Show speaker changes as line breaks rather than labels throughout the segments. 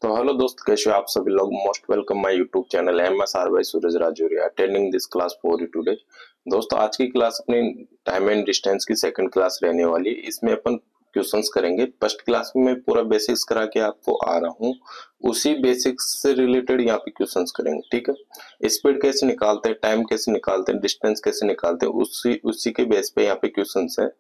तो हेलो दोस्त, कैसे हो आप सभी लोग। Most welcome my YouTube channel MSR by Suraj Rajauriya attending this class for you today. दोस्तों, आज की क्लास अपनी टाइम एंड डिस्टेंस की सेकंड क्लास रहने वाली है। इसमें अपन क्वेश्चंस करेंगे। फर्स्ट क्लास में मैं पूरा बेसिक्स करा के आपको आ रहा हूँ, उसी बेसिक्स से रिलेटेड यहाँ पे क्वेश्चंस करेंगे। ठीक है, स्पीड कैसे निकालते हैं, टाइम कैसे निकालते हैं, डिस्टेंस कैसे निकालते हैं, उसी उसी के बेस पे यहाँ पे क्वेश्चंस है।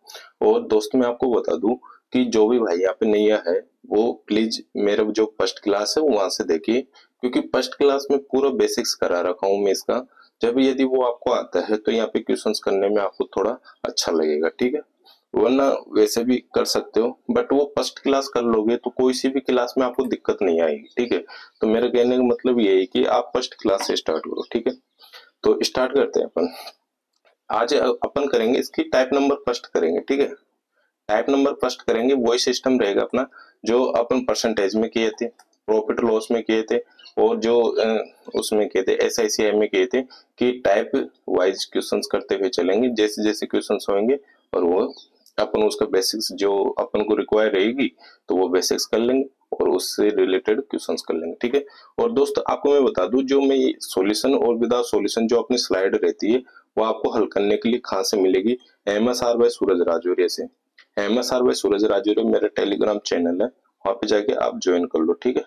और दोस्त मैं आपको बता दूं कि जो भी भाई यहाँ पे नया है वो प्लीज मेरा जो फर्स्ट क्लास है वहां से देखिए, क्योंकि फर्स्ट क्लास में पूरा बेसिक्स करा रखा हूँ मैं इसका। जब यदि वो आपको आता है तो यहाँ पे क्वेश्चंस करने में आपको थोड़ा अच्छा लगेगा। ठीक है, वरना वैसे भी कर सकते हो, बट वो फर्स्ट क्लास कर लोगे तो कोई सी भी क्लास में आपको दिक्कत नहीं आएगी। ठीक है, तो मेरे कहने का मतलब ये है कि आप फर्स्ट क्लास से स्टार्ट करो। ठीक है, तो स्टार्ट करते हैं अपन। आज अपन करेंगे इसकी टाइप नंबर फर्स्ट करेंगे। ठीक है, टाइप नंबर फर्स्ट करेंगे। वही सिस्टम रहेगा अपना जो अपन परसेंटेज में किए थे, प्रॉफिट लॉस में किए थे, और जो उसमें किए थे SICI में किए थे, कि टाइप वाइज क्वेश्चंस करते हुए चलेंगे। जैसे जैसे क्वेश्चंस होंगे और वो अपन उसका बेसिक्स जो अपन को रिक्वायर रहेगी तो वो बेसिक्स कर लेंगे और उससे रिलेटेड क्वेश्चंस कर लेंगे। ठीक है, और दोस्त आपको मैं बता दूं, जो मैं सॉल्यूशन और विदाउट सॉल्यूशन जो अपनी स्लाइड रहती है वो आपको हल करने के लिए कहाँ से मिलेगी? MSR बाय सूरज राजौरिया से। MSR बाय सूरज राजौरिया मेरा टेलीग्राम चैनल है, वहां पे जाके आप ज्वाइन कर लो। ठीक है,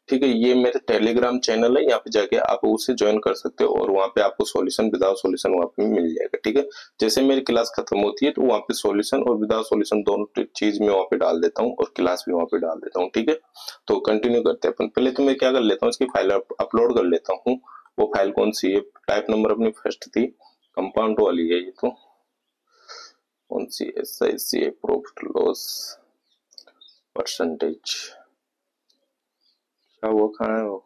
ठीक है, ये मेरे टेलीग्राम चैनल है, यहाँ पे जाके आप उसे ज्वाइन कर सकते हो और वहाँ पे आपको सॉल्यूशन विदाउट सॉल्यूशन वहाँ पे मिल जाएगा। ठीक है, जैसे मेरी क्लास खत्म होती है तो वहाँ पे सॉल्यूशन और विदाउट सॉल्यूशन दोनों चीज में वहाँ पे डाल देता हूँ और क्लास भी वहाँ पे डाल देता हूँ। ठीक है, तो कंटिन्यू करते हैं अपन। पहले तो मैं क्या कर लेता हूँ, इसकी फाइल अपलोड कर लेता हूँ। वो फाइल कौन सी है? टाइप नंबर अपनी फर्स्ट थी, कंपाउंड वाली है ये। तो कौन सी? SICI profit loss percentage. क्या वो कहाँ है वो?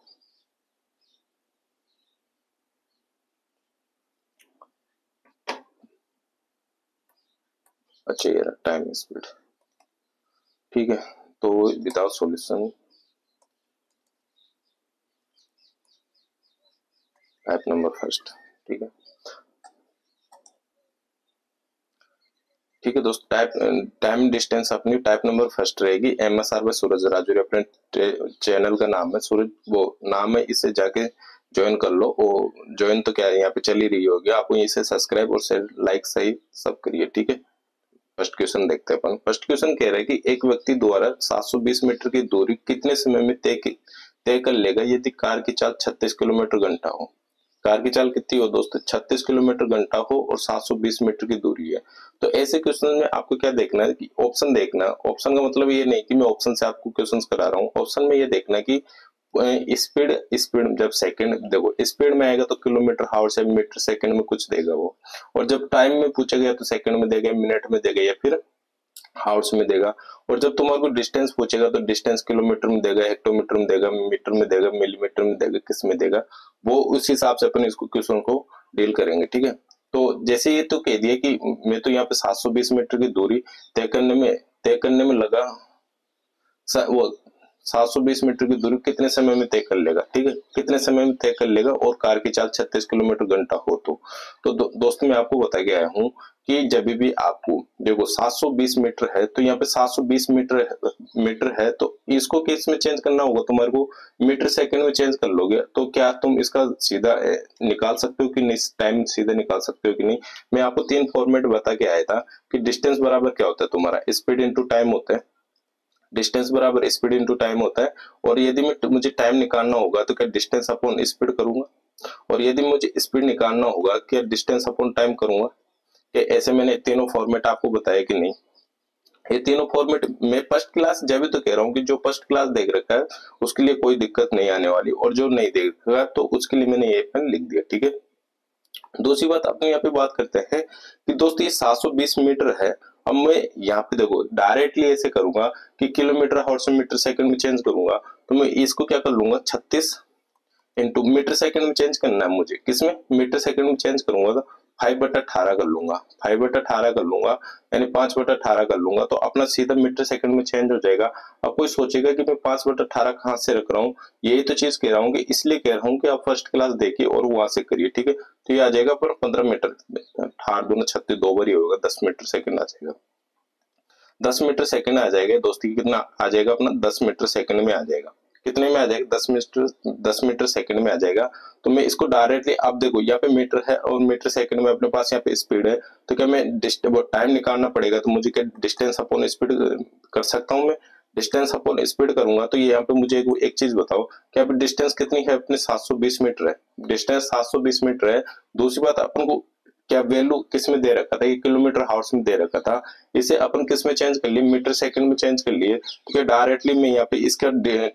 अच्छा, ये रहा टाइम स्पीड। ठीक है, तो without solution type number first. ठीक है, ठीक है दोस्त, टाइप टाइम डिस्टेंस अपनी टाइप नंबर फर्स्ट रहेगी। MSR बाय सूरज राजौरी अपने चैनल का नाम है, सूरज वो नाम है, इसे जाके ज्वाइन कर लो। और ज्वाइन तो क्या है, यहाँ पे चल ही रही होगी, आप इसे सब्सक्राइब और शेयर लाइक सही सब करिए। ठीक है, फर्स्ट क्वेश्चन देखते हैं अपन। फर्स्ट क्वेश्चन कह रहा है कि एक व्यक्ति द्वारा 720 मीटर की दूरी कितने समय में तय कर लेगा यदि कार की चाल 36 किलोमीटर घंटा हो? कार की चाल कितनी हो दोस्तों? 36 किलोमीटर घंटा हो और 720 मीटर की दूरी है। तो ऐसे क्वेश्चन में आपको क्या देखना है कि ऑप्शन देखना। ऑप्शन का मतलब ये नहीं कि मैं ऑप्शन से आपको क्वेश्चंस करा रहा हूँ। ऑप्शन में ये देखना कि स्पीड स्पीड जब सेकंड देखो, स्पीड में आएगा तो किलोमीटर हावर से मीटर सेकंड में कुछ देगा वो, और जब टाइम में पूछा गया तो सेकंड में देगा, मिनट में देगा, या फिर हाउस में देगा। और जब तुम्हारे को डिस्टेंस पूछेगा तो डिस्टेंस किलोमीटर में देगा, हेक्टोमीटर में देगा, मीटर में देगा, मिलीमीटर में देगा, किस में देगा, वो उस हिसाब से अपन इसको क्वेश्चन को डील करेंगे। ठीक है, तो जैसे ये तो कह दिया कि मैं तो यहाँ पे 720 मीटर की दूरी तय करने में लगा वो 720 मीटर की दूरी कितने समय में तय कर लेगा। ठीक है, कितने समय में तय कर लेगा, और कार की चाल 36 किलोमीटर घंटा हो तो दोस्तों मैं आपको बता के आया हूँ कि जब भी आपको देखो 720 मीटर है तो यहाँ पे 720 मीटर है, तो इसको किस में चेंज करना होगा तुम्हारे को? मीटर सेकंड में चेंज कर लोगे तो क्या तुम इसका सीधा निकाल सकते हो कि नहीं? टाइम सीधा निकाल सकते हो कि नहीं? मैं आपको 3 फॉर्मेट बता के आया था कि डिस्टेंस बराबर क्या होता है तुम्हारा? स्पीड इंटू टाइम होता है। डिस्टेंस बराबर स्पीड इंटू टाइम होता है। और यदि मुझे टाइम निकालना होगा तो क्या डिस्टेंस अपॉन स्पीड करूंगा, और यदि मुझे स्पीड निकालना होगा क्या डिस्टेंस अपॉन टाइम करूंगा? क्या ऐसे मैंने तीनों फॉर्मेट आपको बताया कि नहीं? ये तीनों फॉर्मेट मैं फर्स्ट क्लास जब भी तो कह रहा हूँ कि जो फर्स्ट क्लास देख रखा है उसके लिए कोई दिक्कत नहीं आने वाली, और जो नहीं देख रखा तो उसके लिए मैंने ये पेन लिख दिया। ठीक है, दूसरी बात अपने यहाँ पे बात करते हैं कि दोस्तों ये 720 मीटर है। अब मैं यहाँ पे देखो डायरेक्टली ऐसे करूंगा कि किलोमीटर हावर से मीटर सेकंड में चेंज करूंगा, तो मैं इसको क्या कर लूंगा 36 इंटू मीटर सेकंड में चेंज करना है मुझे, किसमें? मीटर सेकंड में चेंज करूंगा 5/18 कर लूंगा, 5/18 कर लूंगा, यानी 5/18 कर लूंगा, तो अपना सीधा मीटर सेकंड में चेंज हो जाएगा। अब कोई सोचेगा कि मैं 5/18 कहाँ से रख रहा हूँ, यही तो चीज कह रहा हूँ कि इसलिए कह रहा हूँ कि आप फर्स्ट क्लास देखिए और वहां से करिए, ठीक है। तो ये आ जाएगा पर 15 मीटर, 8×2 = 36, 2 बार ही होगा, 10 मीटर सेकंड आ जाएगा। 10 मीटर सेकंड आ जाएगा दोस्ती, कितना आ जाएगा अपना, 10 मीटर सेकंड में आ जाएगा। कितने में आ जाएगा, 10 मीटर सेकंड में आ जाएगा। तो मैं इसको डायरेक्टली, अब देखो यहाँ पे मीटर है और मीटर सेकंड में अपने पास यहाँ पे स्पीड है, तो क्या मैं टाइम निकालना पड़ेगा, तो मुझे क्या डिस्टेंस अपॉन स्पीड कर सकता हूँ मैं। डिस्टेंस अपॉन स्पीड करूंगा तो यहाँ पे मुझे एक चीज बताओ, क्या पे डिस्टेंस कितनी है अपने, 720 मीटर है, डिस्टेंस 720 मीटर है। दूसरी बात, अपन को क्या वैल्यू किस में दे रखा था, ये किलोमीटर हाउस में दे रखा था, इसे अपन किस में चेंज कर लिए, मीटर सेकंड में चेंज कर लिए। तो क्या डायरेक्टली मैं यहाँ पे इसका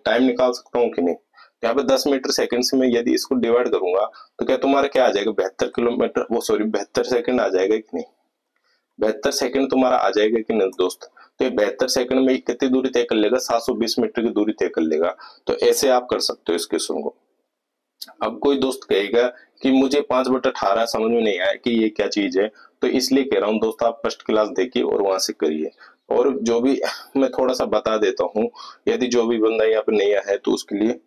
टाइम निकाल सकता हूँ कि नहीं। यहाँ पे 10 मीटर सेकंड से मैं यदि इसको डिवाइड करूंगा तो क्या तुम्हारा क्या आ जाएगा, 72 किलोमीटर, वो सॉरी 72 सेकंड आ जाएगा कि नहीं, 72 सेकंड तुम्हारा आ जाएगा कि नहीं दोस्त। तो ये 72 सेकंड में कितनी दूरी तय कर लेगा, 720 मीटर की दूरी तय कर लेगा। तो ऐसे आप कर सकते हो इस क्वेश्चन को। अब कोई दोस्त कहेगा कि मुझे 5/18 समझ में नहीं आया कि ये क्या चीज है, तो इसलिए कह रहा हूँ दोस्त, आप फर्स्ट क्लास देखिए और वहां से करिए। और जो भी मैं थोड़ा सा बता देता हूँ, यदि जो भी बंदा यहाँ पे नया है तो उसके लिए,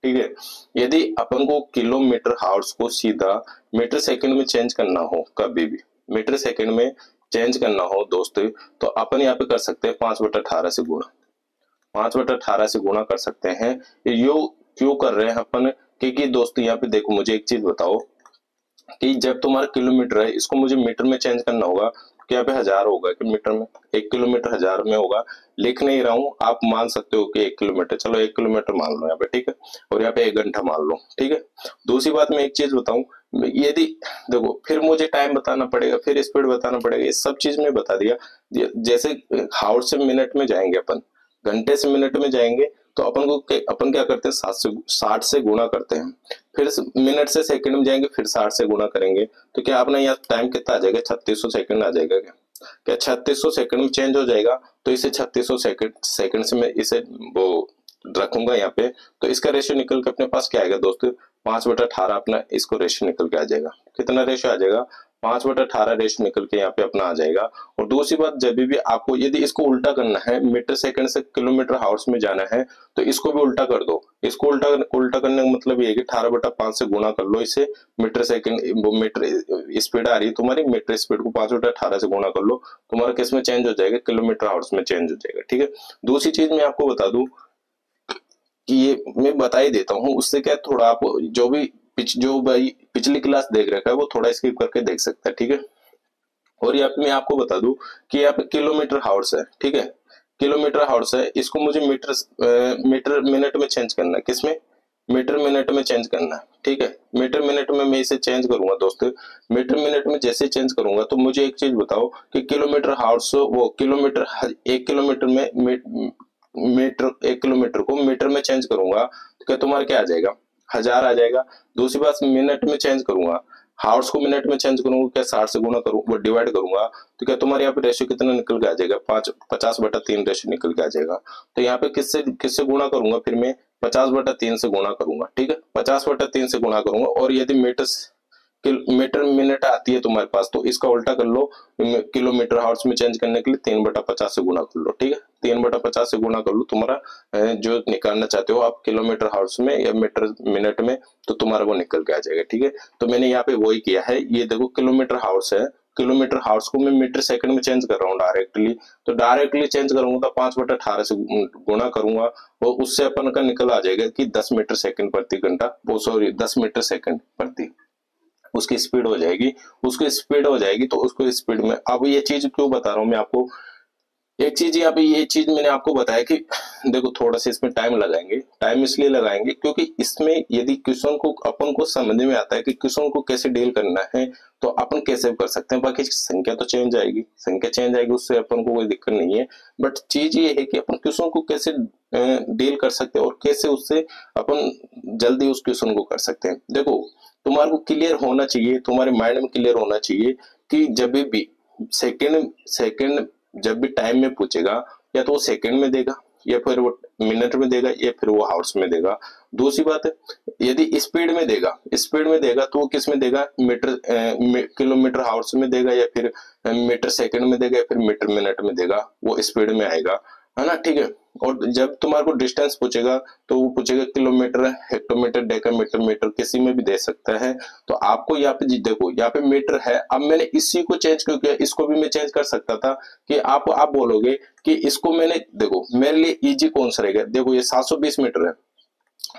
ठीक है। यदि अपन को किलोमीटर हाउस को सीधा मीटर सेकंड में चेंज करना हो, कभी भी मीटर सेकंड में चेंज करना हो दोस्त, तो अपन यहाँ पे कर सकते हैं 5/18 से गुणा, 5/18 से गुणा कर सकते हैं। यो क्यों कर रहे हैं अपन, क्योंकि दोस्तों यहाँ पे देखो, मुझे एक चीज बताओ कि जब तुम्हारा किलोमीटर है, इसको मुझे मीटर में चेंज करना होगा, तो यहाँ पे 1000 होगा कि मीटर में, 1 किलोमीटर 1000 में होगा। लिख नहीं रहा हूँ, आप मान सकते हो कि 1 किलोमीटर, चलो 1 किलोमीटर मान लो यहाँ पे, ठीक है। और यहाँ पे 1 घंटा मान लो, ठीक है। दूसरी बात मैं एक चीज बताऊं, यदि देखो फिर मुझे टाइम बताना पड़ेगा, फिर स्पीड बताना पड़ेगा, ये सब चीज में बता दिया। जैसे हाउस से मिनट में जाएंगे अपन, घंटे से मिनट में जाएंगे, तो अपन क्या करते हैं, 60 से गुणा करते हैं। फिर मिनट से सेकंड में जाएंगे, फिर 60 से गुणा करेंगे, तो क्या अपना यहाँ टाइम कितना आ जाएगा, 3600 सेकंड आ जाएगा। क्या 3600 सेकंड में चेंज हो जाएगा, तो इसे 3600 सेकंड से मैं इसे वो रखूंगा यहाँ पे, तो इसका रेशियो निकल के अपने पास क्या आएगा दोस्तों, 5/18 अपना इसको रेशियो निकल के आ जाएगा। कितना रेशियो आ जाएगा, 5/18 रेशियो निकल के यहाँ पे अपना आ जाएगा। और दूसरी बात, जब भी आपको यदि इसको उल्टा करना है, मीटर सेकंड से किलोमीटर हाउस में जाना है, तो इसको भी उल्टा कर दो। इसको उल्टा करने का मतलब ये है कि 18/5 से गुणा कर लो इसे, मीटर सेकंड, वो मीटर स्पीड आ रही है तुम्हारी, मीटर स्पीड को 5/18 से गुणा कर लो, तुम्हारा किस में चेंज हो जाएगा, किलोमीटर हाउस में चेंज हो जाएगा, ठीक है। दूसरी चीज मैं आपको बता दूं कि ये मैं बता ही देता हूँ, उससे क्या थोड़ा आप जो भी जो भाई पिछली क्लास देख रखा है वो थोड़ा स्किप करके देख सकता है, ठीक है। और यहाँ पे मैं आपको बता दूं कि यहाँ पे किलोमीटर हाउस है, ठीक है, किलोमीटर हाउस है, इसको मुझे मीटर मिनट में चेंज करना है, किसमें, मीटर मिनट में चेंज करना है, ठीक है। मीटर मिनट में मैं इसे चेंज करूंगा दोस्तों, मीटर मिनट में जैसे चेंज करूंगा, तो मुझे एक चीज बताओ कि किलोमीटर हाउस, वो किलोमीटर, 1 किलोमीटर में मीटर, 1 किलोमीटर को मीटर में चेंज करूंगा, तो क्या तुम्हारा क्या आ जाएगा, 1000 आ जाएगा। दूसरी बात, मिनट में चेंज करूंगा, हाउस को मिनट में चेंज करूंगा, क्या 60 से गुणा करूँ, वो डिवाइड करूंगा, तो क्या तुम्हारे यहाँ पे रेशियो कितना निकल के आ जाएगा, 50/3 रेशियो निकल के आ जाएगा। तो यहाँ पे किससे किससे गुणा करूंगा, फिर मैं 50/3 से गुणा करूंगा, ठीक है, 50/3 से गुणा करूंगा। और यदि मीटर मिनट आती है तुम्हारे पास, तो इसका उल्टा कर लो, किलोमीटर हाउस में चेंज करने के लिए 3/50 से गुणा कर लो, ठीक है, 3/50 से गुणा कर लो, तुम्हारा जो निकालना चाहते हो आप किलोमीटर हाउस में या मीटर मिनट में, तो तुम्हारा वो निकल के आ जाएगा, ठीक है। तो मैंने यहाँ पे वही किया है, ये देखो किलोमीटर हाउस है, किलोमीटर हाउस को मैं मीटर सेकंड में चेंज कर रहा हूँ डायरेक्टली, तो डायरेक्टली चेंज करूंगा तो 5/18 से गुणा करूंगा, और उससे अपन का निकल आ जाएगा कि 10 मीटर सेकंड प्रति घंटा, वो सॉरी 10 मीटर सेकंड प्रति, उसकी स्पीड हो जाएगी, उसकी स्पीड हो जाएगी। तो उसको स्पीड में, अब ये चीज क्यों बता रहा हूँ मैं आपको, एक चीज यहाँ पे, ये चीज मैंने आपको बताया कि देखो थोड़ा सा इसमें टाइम लगाएंगे, टाइम इसलिए लगाएंगे क्योंकि इसमें यदि क्वेश्चन को अपन को समझ में आता है कि क्वेश्चन को कैसे डील करना है, तो अपन कैसे कर सकते हैं। बाकी संख्या तो चेंज आएगी, संख्या चेंज आएगी, उससे अपन को कोई दिक्कत नहीं है, बट चीज ये है कि अपन क्वेश्चन को कैसे डील कर सकते हैं और कैसे उससे अपन जल्दी उस क्वेश्चन को कर सकते हैं। देखो तुम्हारे को क्लियर होना चाहिए, तुम्हारे माइंड में क्लियर होना चाहिए कि जब भी सेकंड जब भी टाइम में पूछेगा, या तो वो सेकंड में देगा, या फिर वो मिनट में देगा या फिर वो हावर्स में देगा। दूसरी बात है, यदि स्पीड में देगा तो वो किस में देगा, किलोमीटर हावर्स में देगा या फिर मीटर सेकंड में देगा या फिर मीटर मिनट में देगा, वो स्पीड में आएगा, है ना, ठीक है। और जब तुम्हारे को डिस्टेंस पूछेगा तो वो पूछेगा किलोमीटर, हेक्टोमीटर, डेकामीटर, मीटर, किसी में भी दे सकता है। तो आपको यहाँ पे देखो, यहाँ पे मीटर है, अब मैंने इसी को चेंज क्यों किया, इसको भी मैं चेंज कर सकता था कि आप बोलोगे कि इसको मैंने, देखो मेरे लिए इजी कौन सा रहेगा, देखो ये 720 मीटर है,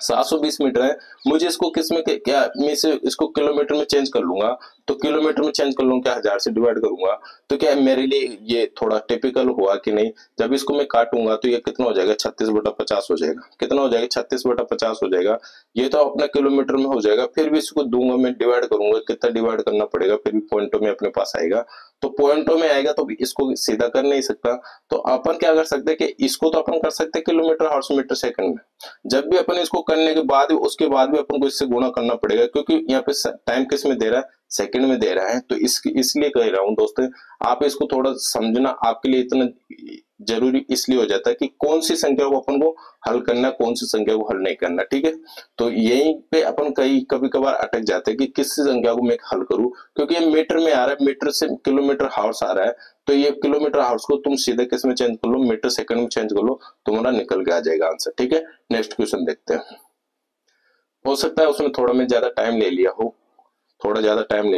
720 मीटर है, मुझे इसको किस में क्या, मैं इसको किलोमीटर में चेंज कर लूंगा, तो किलोमीटर में चेंज कर लूंगा, 1000 से डिवाइड करूंगा, तो क्या मेरे लिए ये थोड़ा टिपिकल हुआ कि नहीं। जब इसको मैं काटूंगा तो ये कितना हो जाएगा, 36/50 हो जाएगा, कितना हो जाएगा, 36/50 हो जाएगा। ये तो अपना किलोमीटर में हो जाएगा, फिर भी इसको दूंगा मैं, डिवाइड करूंगा, कितना डिवाइड करना पड़ेगा, फिर भी पॉइंटों में अपने पास आएगा, तो पॉइंटों में आएगा तो इसको सीधा कर नहीं सकता। तो अपन क्या कर सकते हैं कि इसको तो अपन कर सकते हैं किलोमीटर हावर्स मीटर सेकंड में, जब भी अपन इसको करने के बाद उसके बाद भी अपन को इससे गुणा करना पड़ेगा, क्योंकि यहाँ पे टाइम किस में दे रहा है, सेकंड में दे रहा है। तो इसलिए कह रहा हूं दोस्तों, आप इसको थोड़ा समझना आपके लिए इतना जरूरी इसलिए हो जाता है कि कौन सी संख्या को अपन को हल करना, कौन सी संख्या को हल नहीं करना, ठीक है। तो यहीं पे अपन कभी कभार अटक जाते हैं कि किस संख्या को मैं हल करूं, क्योंकि ये मीटर में आ रहा है, मीटर से किलोमीटर हावर्स आ रहा है, तो ये किलोमीटर हावर्स को तुम सीधे किस में चेंज कर लो, मीटर सेकंड में चेंज कर लो, तुम्हारा निकल के आ जाएगा आंसर, ठीक है। नेक्स्ट क्वेश्चन देखते हैं। हो सकता है उसमें थोड़ा मैं ज्यादा टाइम ले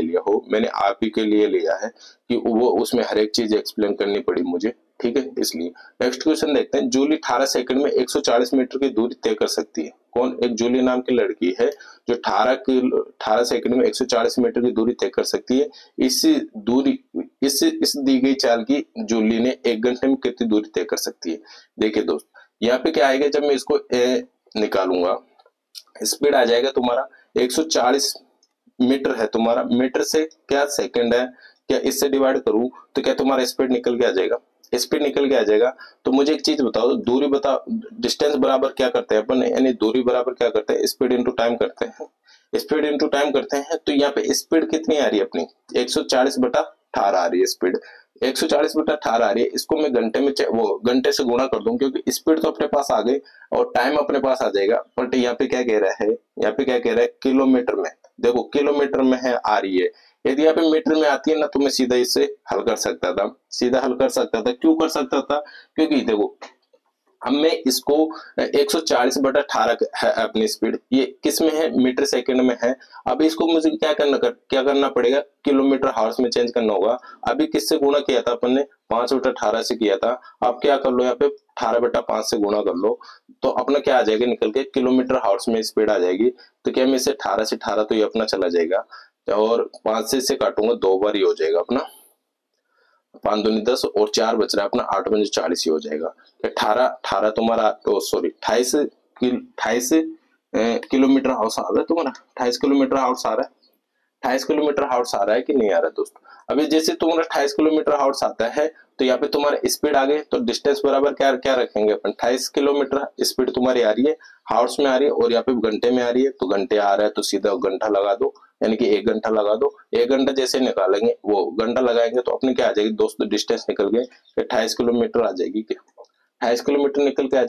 लिया हो, मैंने आप ही के लिए लिया है कि वो उसमें हर एक चीज एक्सप्लेन करनी पड़ी मुझे, ठीक है, इसलिए। नेक्स्ट क्वेश्चन देखते हैं। जूली 18 सेकंड में 140 मीटर की दूरी तय कर सकती है। कौन, एक जूली नाम की लड़की है जो 18 सेकंड में 140 मीटर की दूरी तय कर सकती है। इस दी गई चाल की जूली ने 1 घंटे में कितनी दूरी तय कर सकती है। देखिए दोस्त, यहाँ पे क्या आएगा, जब मैं इसको निकालूंगा, स्पीड आ जाएगा तुम्हारा 140 मीटर है तुम्हारा, मीटर से क्या सेकंड है, क्या इससे डिवाइड करूं तो क्या तुम्हारा स्पीड निकल के आ जाएगा, स्पीड निकल के आ जाएगा। तो मुझे एक चीज बताओ, दूरी बताओ, डिस्टेंस बराबर क्या करते हैं अपन, यानी दूरी बराबर क्या करते हैं, स्पीड इनटू टाइम करते हैं, स्पीड इनटू टाइम करते हैं। तो यहाँ पे स्पीड कितनी आ रही है अपनी, 140/18 आ रही है स्पीड, 140/18 आ रही है। इसको मैं घंटे में वो घंटे से गुणा कर दूं, क्योंकि स्पीड तो अपने पास आ गई और टाइम अपने पास आ जाएगा। बट यहाँ पे क्या कह रहा है, किलोमीटर में, देखो किलोमीटर में है आ रही है, यदि यहाँ पे मीटर में आती है ना तो मैं सीधा इससे हल कर सकता था, क्यों कर सकता था, क्योंकि देखो अब मैं इसको 140/18 है अपनी स्पीड, ये किस में है, मीटर सेकंड में है। अब इसको मुझे क्या करना पड़ेगा, किलोमीटर हावर्स में चेंज करना होगा। अभी किससे गुणा किया था अपन ने, 5/18 से किया था। अब क्या कर लो, यहाँ पे 18/5 से गुणा कर लो, तो अपना क्या आ जाएगा निकल के, किलोमीटर हावर्स में स्पीड आ जाएगी। तो क्या मैं इसे 18 से 18 तो ये अपना चला जाएगा, और 5 से इसे काटूंगा 2 बार ही हो जाएगा अपना, 5 दूनी 10 और 4 बच रहा है अपना, 8 पंजे 40 ही हो जाएगा। 18 तुम्हारा, सॉरी 28 किलोमीटर हावर्स आ रहा है तुम्हारा, 28 किलोमीटर हावर्स आ रहा है, 28 किलोमीटर हावर्स आ रहा है कि नहीं आ रहा है दोस्तों। अभी जैसे तुम्हारा 28 किलोमीटर हावर्स आता है तो यहाँ पे तुम्हारा स्पीड आ गई, तो डिस्टेंस बराबर क्या क्या रखेंगे अपन, 28 किलोमीटर स्पीड तुम्हारी आ रही है, हावर्स में आ रही है, और यहाँ पे घंटे में आ रही है, तो घंटे आ रहा है तो सीधा घंटा लगा दो, यानी कि 1 घंटा लगा दो। 1 घंटा जैसे निकालेंगे, वो घंटा लगाएंगे तो अपने क्या आ जाएगी दोस्तों, डिस्टेंस निकल गए 28 किलोमीटर आ जाएगी, क्या 28 किलोमीटर निकल के आ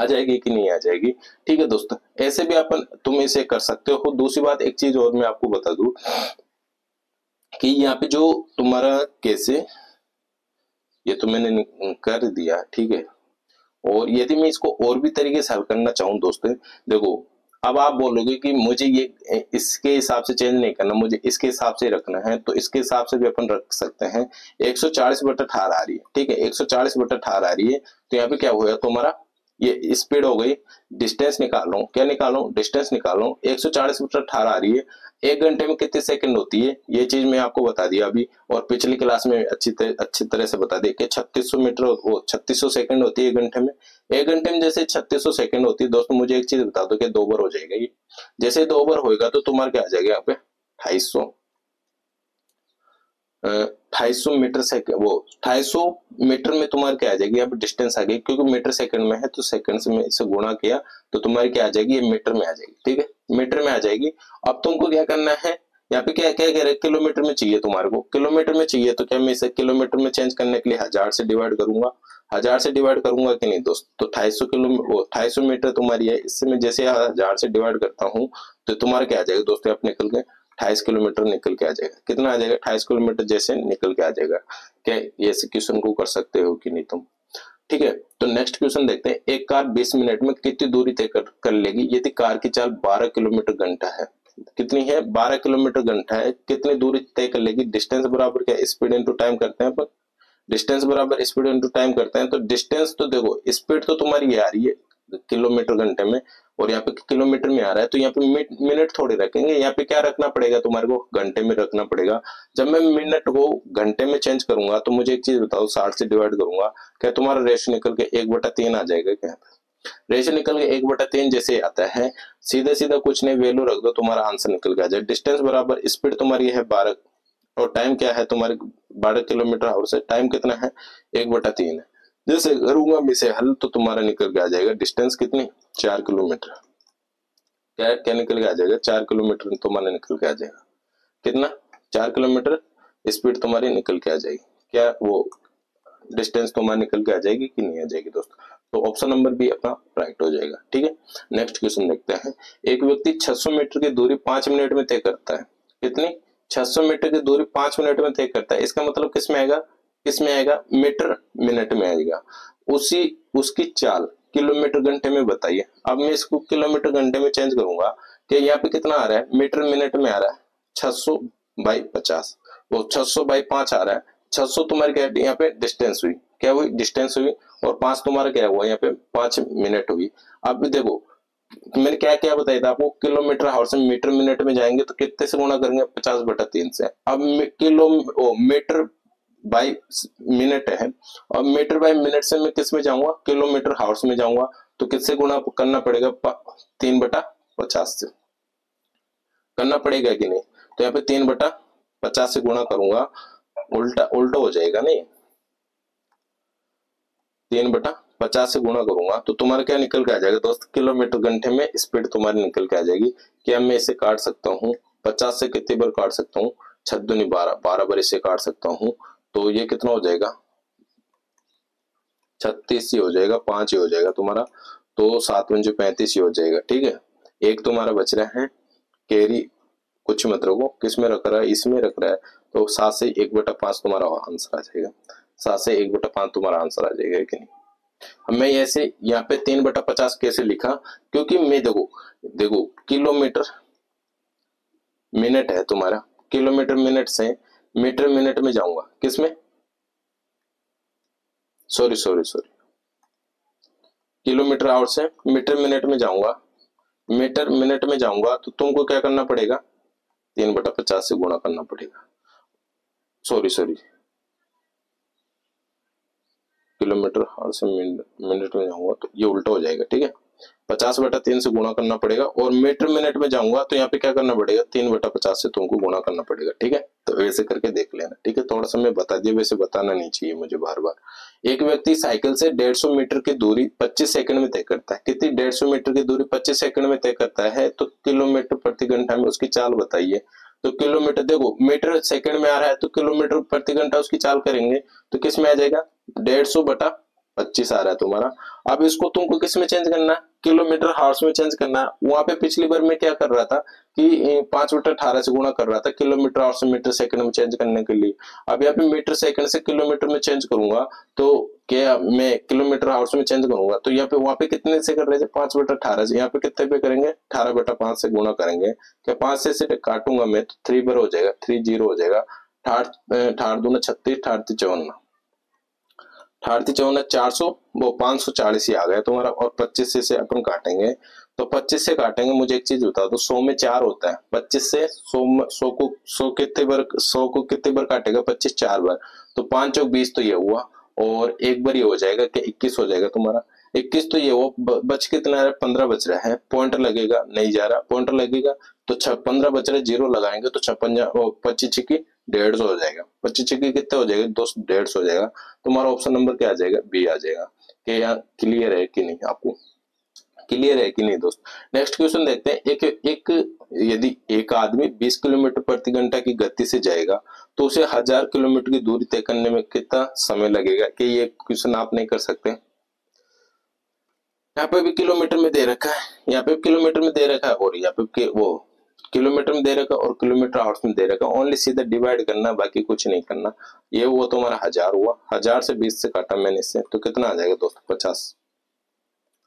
जाएगी कि नहीं आ जाएगी, ठीक है दोस्तों। ऐसे भी अपन तुम इसे कर सकते हो। दूसरी बात, एक चीज और मैं आपको बता दूं कि यहाँ पे जो तुम्हारा कैसे, ये तो मैंने कर दिया, ठीक है। और यदि मैं इसको और भी तरीके से हल करना चाहूं दोस्तों, देखो अब आप बोलोगे कि मुझे ये इसके हिसाब से चेंज नहीं करना, मुझे इसके हिसाब से रखना है, तो इसके हिसाब से भी अपन रख सकते हैं। 140/18 आ रही है, ठीक है, 140/18 आ रही है, तो यहाँ पे क्या होगा तुम्हारा, ये स्पीड हो गई, डिस्टेंस निकाल लो, क्या निकाल लो, डिस्टेंस निकाल लो। 140/18 आ रही है, 1 घंटे में कितने सेकंड होती है, ये चीज मैं आपको बता दिया अभी, और पिछली क्लास में अच्छी तरह से बता दिया कि 3600 मीटर, वो 3600 सेकंड होती है 1 घंटे में। 1 घंटे में जैसे 3600 सेकंड होती है दोस्तों, मुझे एक चीज बता दो कि 2 बार हो जाएगा ये, जैसे 2 बार होएगा तो तुम्हारा क्या आ जाएगा यहाँ पे 250 मीटर सेकंड, वो 250 मीटर में तुम्हारी क्या आ जाएगी, यहाँ पे डिस्टेंस आ गई, क्योंकि मीटर सेकंड में है तो सेकंड से मैं इसे गुणा किया तो तुम्हारी क्या आ जाएगी, ये मीटर में आ जाएगी, ठीक है, मीटर में आ जाएगी। अब तुमको क्या करना है, यहाँ पे क्या क्या कह रहे हैं, किलोमीटर में चाहिए तुम्हारे को, किलोमीटर में चाहिए, तो क्या मैं इसे किलोमीटर में चेंज करने के लिए 1000 से डिवाइड करूंगा, 1000 से डिवाइड करूंगा कि नहीं दोस्त, तो 250 मीटर तुम्हारी है, इससे मैं जैसे 1000 से डिवाइड करता हूँ तो तुम्हारा क्या आ जाएगा दोस्तों, आप निकल के 28 किलोमीटर निकल के आ जाएगा। कितना आ जाएगा, 28 किलोमीटर जैसे निकल के आ जाएगा। क्या ये क्वेश्चन को कर सकते हो कि नहीं तुम? ठीक है, तो नेक्स्ट क्वेश्चन देखते हैं, एक कार 20 मिनट में कितनी दूरी तय कर लेगी यदि कार की चाल 12 किलोमीटर घंटा है? कितनी है, 12 किलोमीटर घंटा है, कितनी दूरी तय कर लेगी? डिस्टेंस बराबर क्या, स्पीड इनटू टाइम करते हैं अपन, डिस्टेंस बराबर स्पीड इनटू टाइम करते हैं। तो डिस्टेंस तो देखो, स्पीड तो तुम्हारी ये आ रही है किलोमीटर घंटे में, और यहाँ पे किलोमीटर में आ रहा है, तो यहाँ पे मिनट थोड़े रखेंगे, यहाँ पे क्या रखना पड़ेगा तुम्हारे को, घंटे में रखना पड़ेगा। जब मैं मिनट को घंटे में चेंज करूंगा तो मुझे एक चीज बताओ, 60 से डिवाइड करूंगा, क्या तुम्हारा रेशियो निकल के 1/3 आ जाएगा? क्या रेशियो निकल के 1/3 जैसे आता है, सीधा सीधा कुछ नहीं, वैल्यू रख दो, तुम्हारा आंसर निकल के आ जाए। डिस्टेंस बराबर स्पीड तुम्हारी है 12, और टाइम क्या है तुम्हारे 12 किलोमीटर आवर से, टाइम कितना है 1/3 है। जैसे करूंगा मैं इसे हल तो तुम्हारा निकल के आ जाएगा डिस्टेंस कितनी, 4 किलोमीटर। क्या क्या निकल के आ जाएगा, 4 किलोमीटर तुम्हारा निकल के आ जाएगा। कितना, 4 किलोमीटर स्पीड तुम्हारी निकल के आ जाएगी। क्या वो डिस्टेंस तुम्हारी निकल के आ जाएगी कि नहीं आ जाएगी दोस्तों? तो ऑप्शन नंबर बी अपना राइट हो जाएगा। ठीक है, नेक्स्ट क्वेश्चन देखते हैं, एक व्यक्ति 600 मीटर की दूरी 5 मिनट में तय करता है। कितनी, 600 मीटर की दूरी 5 मिनट में तय करता है। इसका मतलब किसमें आएगा, किसमें आएगा, मीटर मिनट में आएगा। उसकी चाल किलोमीटर घंटे में बताइए। अब मैं इसको किलोमीटर घंटे में चेंज करूंगा कि यहाँ पे कितना आ रहा है, मीटर मिनट में आ रहा है 600/50, वो 600/5 आ रहा है। 600 तुम्हारी क्या है यहाँ पे डिस्टेंस हुई, क्या हुई डिस्टेंस हुई, और 5 तुम्हारा क्या हुआ यहाँ पे 5 मिनट हुई। अब देखो मैंने क्या क्या बताया था आपको, किलोमीटर आवर से मीटर मिनट में जाएंगे तो कितने से गुणा करेंगे, 50/3 से। अब मीटर बाई मिनट है, और मीटर बाई मिनट से मैं किस में जाऊंगा, किलोमीटर हावर्स में जाऊंगा, तो किससे गुणा करना पड़ेगा, 3/50 से करना पड़ेगा कि नहीं? तो यहाँ पे 3/50 से गुणा करूंगा, उल्टा उल्टा हो जाएगा नहीं, 3/50 से गुणा करूंगा तो तुम्हारा क्या निकल के आ जाएगा दोस्त, किलोमीटर घंटे में स्पीड तुम्हारी निकल के आ जाएगी। क्या मैं इसे काट सकता हूँ, 50 से कितनी बार काट सकता हूँ, 6 दूनी 12, 12 बार इसे काट सकता हूँ, तो ये कितना हो जाएगा, 36 ही हो जाएगा, 5 ही हो जाएगा तुम्हारा, तो 7×5 35 ही हो जाएगा। ठीक है, एक तुम्हारा बच रहा है कैरी, कुछ मत रखो, किस में रख रहा है, इसमें रख रहा है, तो 7 से 1/5 तुम्हारा आंसर आ जाएगा, 7 से 1/5 तुम्हारा आंसर आ जाएगा कि नहीं? अब मैं ऐसे यहाँ पे 3/50 कैसे लिखा, क्योंकि मैं देखो देखो किलोमीटर मिनट है तुम्हारा, किलोमीटर मिनट से मीटर मिनट में जाऊंगा, किसमें, सॉरी किलोमीटर आवर से मीटर मिनट में जाऊंगा, मीटर मिनट में जाऊंगा तो तुमको क्या करना पड़ेगा, 3/50 से गुणा करना पड़ेगा, सॉरी किलोमीटर आवर से मिनट में जाऊंगा तो ये उल्टा हो जाएगा। ठीक है, 50/3 से गुणा करना पड़ेगा, और मीटर मिनट में जाऊंगा तो यहाँ पे क्या करना पड़ेगा, 3/50 से तुमको गुणा करना पड़ेगा। ठीक है, तो वैसे करके देख लेना। ठीक है, थोड़ा सा मैं बता दिया, वैसे बताना नहीं चाहिए मुझे बार बार। एक व्यक्ति साइकिल से 150 मीटर की दूरी 25 सेकंड में तय करता है। कितनी, 150 मीटर की दूरी 25 सेकंड में तय करता है, तो किलोमीटर प्रति घंटा में उसकी चाल बताइए। तो किलोमीटर देखो मीटर सेकंड में आ रहा है, तो किलोमीटर प्रति घंटा उसकी चाल करेंगे तो किस में आ जाएगा, 150/25 आ रहा है तुम्हारा। अब इसको तुमको किस में चेंज करना है, किलोमीटर हावर्स में चेंज करना है। वहां पे पिछली बार मैं क्या कर रहा था कि 5/18 से गुणा कर रहा था किलोमीटर आवर से मीटर सेकंड में चेंज करने के लिए। अब यहाँ पे मीटर सेकंड से किलोमीटर में चेंज करूंगा, तो क्या मैं किलोमीटर आवर्स में चेंज करूंगा, तो यहाँ पे वहां पे कितने से कर रहे थे, 5/18 से, यहाँ पे कितने पे करेंगे, 18/5 से गुणा करेंगे। क्या 5 से काटूंगा मैं तो 3 बार हो जाएगा, 30 हो जाएगा, 8×8 = 36, 8×3 = 54, 54 400, वो 540 ही आ गया तुम्हारा। और 25 से अपन काटेंगे, तो 25 से काटेंगे, मुझे एक चीज बता दो, 100 में 4 होता है, 25 से 100 को कितने बार काटेगा, 25 4 बार, तो 5 चौक 20 तो ये हुआ, और एक बार ये हो जाएगा कि 21 हो जाएगा तुम्हारा, 21 तो ये वो बच कितना है, 15 बच रहा है, पॉइंटर लगेगा नहीं जा रहा, पॉइंटर लगेगा तो 15 बच रहे, 0 लगाएंगे तो 25 की 150 हो जाएगा, 25 की कितने हो जाएगा, 150 हो जाएगा। तुम्हारा ऑप्शन नंबर क्या आ जाएगा, बी आ जाएगा। कि यहाँ क्लियर है कि नहीं, आपको क्लियर है कि नहीं दोस्त? नेक्स्ट क्वेश्चन देखते हैं, एक एक यदि एक आदमी 20 किलोमीटर प्रति घंटा की गति से जाएगा तो उसे 1000 किलोमीटर की दूरी तय करने में कितना समय लगेगा? कि ये क्वेश्चन आप नहीं कर सकते? यहाँ पे भी किलोमीटर में दे रखा है, यहाँ पे किलोमीटर में दे रखा है, और यहाँ पे वो किलोमीटर में दे रखा है और किलोमीटर आवर्स में दे रखा है। ओनली सीधा डिवाइड करना, बाकी कुछ नहीं करना। ये वो तुम्हारा 1000 हुआ, 1000 से 20 से काटा मैंने इससे, तो कितना आ जाएगा दोस्तों? 50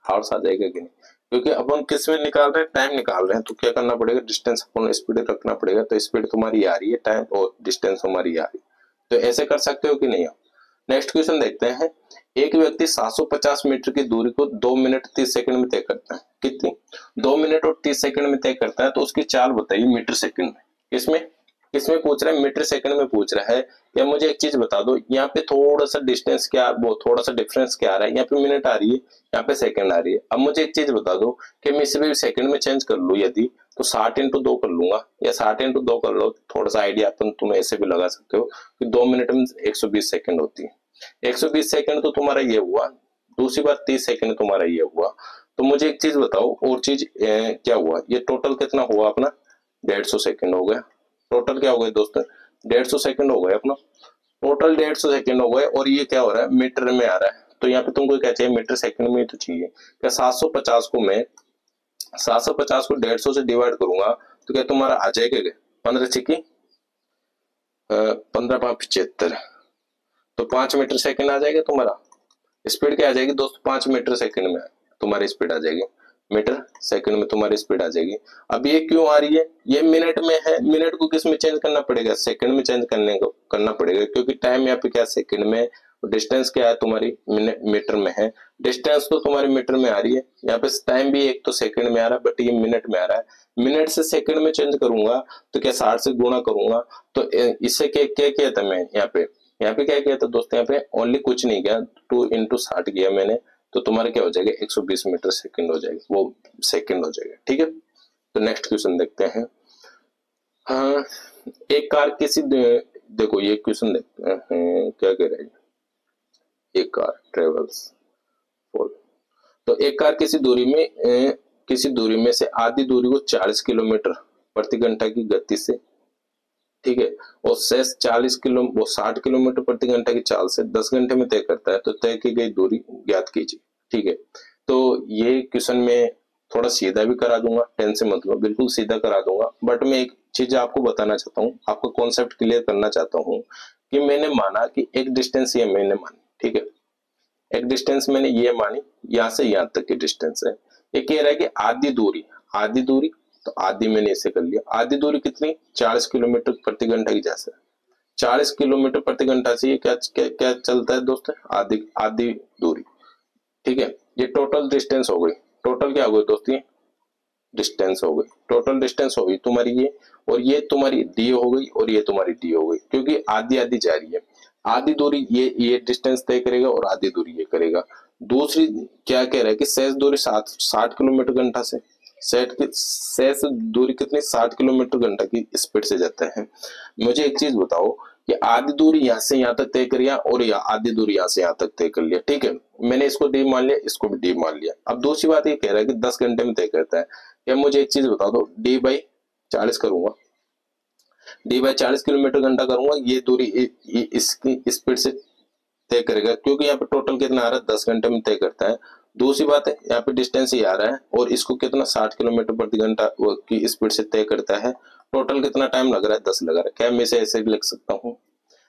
आवर्स आ जाएगा कि नहीं? क्योंकि अब हम किस में निकाल रहे हैं? टाइम निकाल रहे हैं। तो क्या करना पड़ेगा? डिस्टेंस अपॉन स्पीड रखना पड़ेगा। तो स्पीड तुम्हारी आ रही है, टाइम और डिस्टेंस हमारी आ रही है। तो ऐसे कर सकते हो कि नहीं? नेक्स्ट क्वेश्चन देखते हैं। एक व्यक्ति 750 मीटर की दूरी को 2 मिनट 30 सेकंड में तय करता है। कितनी? 2 मिनट और 30 सेकंड में तय करता है। तो उसकी चाल बताइए मीटर सेकंड में। इसमें किसमें पूछ रहा है? मीटर सेकंड में पूछ रहा है। या मुझे एक चीज बता दो, यहाँ पे थोड़ा सा डिस्टेंस क्या, वो थोड़ा सा डिफरेंस क्या आ रहा है? यहाँ पे मिनट आ रही है, यहाँ पे सेकंड आ रही है। अब मुझे एक चीज बता दो कि मैं इसे भी सेकंड में चेंज कर लूं यदि, तो 60 इंटू 2 कर लूंगा, या 60 इंटू 2 कर लो। थोड़ा सा आइडिया अपन तुम ऐसे भी लगा सकते हो कि 2 मिनट में 120 सेकंड होती है। 120 सेकंड तो तुम्हारा ये हुआ। दूसरी बात 30 सेकंड तुम्हारा ये हुआ। तो मुझे एक चीज बताओ, और चीज क्या हुआ? ये टोटल कितना हुआ अपना? 150 सेकंड हो गया। टोटल क्या हो गया दोस्तों? 150 सेकंड हो गया अपना। टोटल 150 सेकंड हो गए। और ये क्या हो रहा है? मीटर में आ रहा है। तो यहाँ पे तुमको क्या चाहिए? मीटर सेकंड में तो चाहिए। क्या 750 को मैं 750 को 150 से डिवाइड करूंगा तो क्या तुम्हारा आ जाएगा? 15 छिकी 15 5 75, तो 5 मीटर सेकंड आ जाएगा तुम्हारा। स्पीड क्या आ जाएगी दोस्तों? 5 मीटर सेकंड में तुम्हारी स्पीड आ जाएगी। मीटर सेकंड में तुम्हारी स्पीड आ जाएगी। अब ये क्यों आ रही है? ये मिनट में है। मिनट को किस में चेंज करना पड़ेगा? सेकंड में चेंज करना पड़ेगा, क्योंकि टाइम यहाँ पे क्या सेकंड में, डिस्टेंस क्या है तुम्हारी? मीटर में है। डिस्टेंस तो तुम्हारी मीटर में आ रही है। यहाँ पे टाइम भी एक तो सेकंड में आ रहा है, बट ये मिनट में आ रहा है। मिनट से सेकंड में चेंज करूंगा तो क्या 60 से गुणा करूंगा तो इससे क्या किया था मैं? यहाँ पे क्या किया था दोस्तों? यहाँ पे ओनली कुछ नहीं किया, 2 इंटू 60 किया मैंने। तो तुम्हारा क्या हो जाएगा? 120 मीटर सेकंड हो जाएगा, वो सेकंड हो जाएगा। ठीक है, तो नेक्स्ट क्वेश्चन देखते हैं। हाँ, एक कार किसी देखो ये क्वेश्चन देखते हैं क्या कह रहा है। एक कार ट्रेवल्स फॉर, तो एक कार किसी दूरी में से आधी दूरी को 40 किलोमीटर प्रति घंटा की गति से, ठीक है, और शेष 60 किलोमीटर प्रति घंटा की चाल से 10 घंटे में तय करता है। तो तय की गई दूरी ज्ञात कीजिए। ठीक है, तो ये क्वेश्चन में थोड़ा सीधा भी करा दूंगा, टेंशन मत लो, बिल्कुल सीधा करा दूंगा। बट मैं एक चीज आपको बताना चाहता हूँ, आपको कॉन्सेप्ट क्लियर करना चाहता हूँ कि मैंने माना कि एक डिस्टेंस ये मैंने मानी। ठीक है, एक डिस्टेंस मैंने ये मानी, यहाँ से यहाँ तक की डिस्टेंस है। ये कह रहा है कि आधी दूरी, तो आधी मैंने इसे कर लिया। आधी दूरी कितनी? 40 किलोमीटर प्रति घंटा की जैसे 40 किलोमीटर प्रति घंटा से ये क्या चलता है दोस्तों? आधी दूरी। ठीक है, ये टोटल डिस्टेंस हो गई। टोटल क्या हो गई दोस्तों? डिस्टेंस हो गई। टोटल डिस्टेंस हो गई तुम्हारी ये, और ये तुम्हारी डी हो गई, और ये तुम्हारी डी हो गई, क्योंकि आधी आधी जा रही है। आधी दूरी ये डिस्टेंस तय करेगा और आधी दूरी ये करेगा। दूसरी क्या कह रहा है कि शेष दूरी 60 किलोमीटर घंटा से, शेष दूरी कितनी? 60 किलोमीटर घंटा की स्पीड से जाता है। मुझे एक चीज बताओ कि आधी दूरी यहाँ से यहाँ तक तय कर लिया और आधी दूरी यहाँ से यहाँ तक तय कर लिया। ठीक है, मैंने इसको डी मान लिया, इसको भी डी मान लिया। अब दूसरी बात ये कह रहा है कि 10 घंटे में तय करता है। या मुझे एक चीज बता दो, डी बाई 40 करूंगा, डी बाई 40 किलोमीटर घंटा करूंगा, ये दूरी इसकी स्पीड से तय करेगा, क्योंकि यहाँ पे टोटल कितना आ रहा है? 10 घंटे में तय करता है। दूसरी बात है, यहाँ पे डिस्टेंस ही आ रहा है, और इसको कितना 60 किलोमीटर प्रति घंटा की स्पीड से तय करता है। टोटल कितना टाइम लग रहा है? 10 लग रहा है। क्या मैं इसे ऐसे भी लिख सकता हूँ?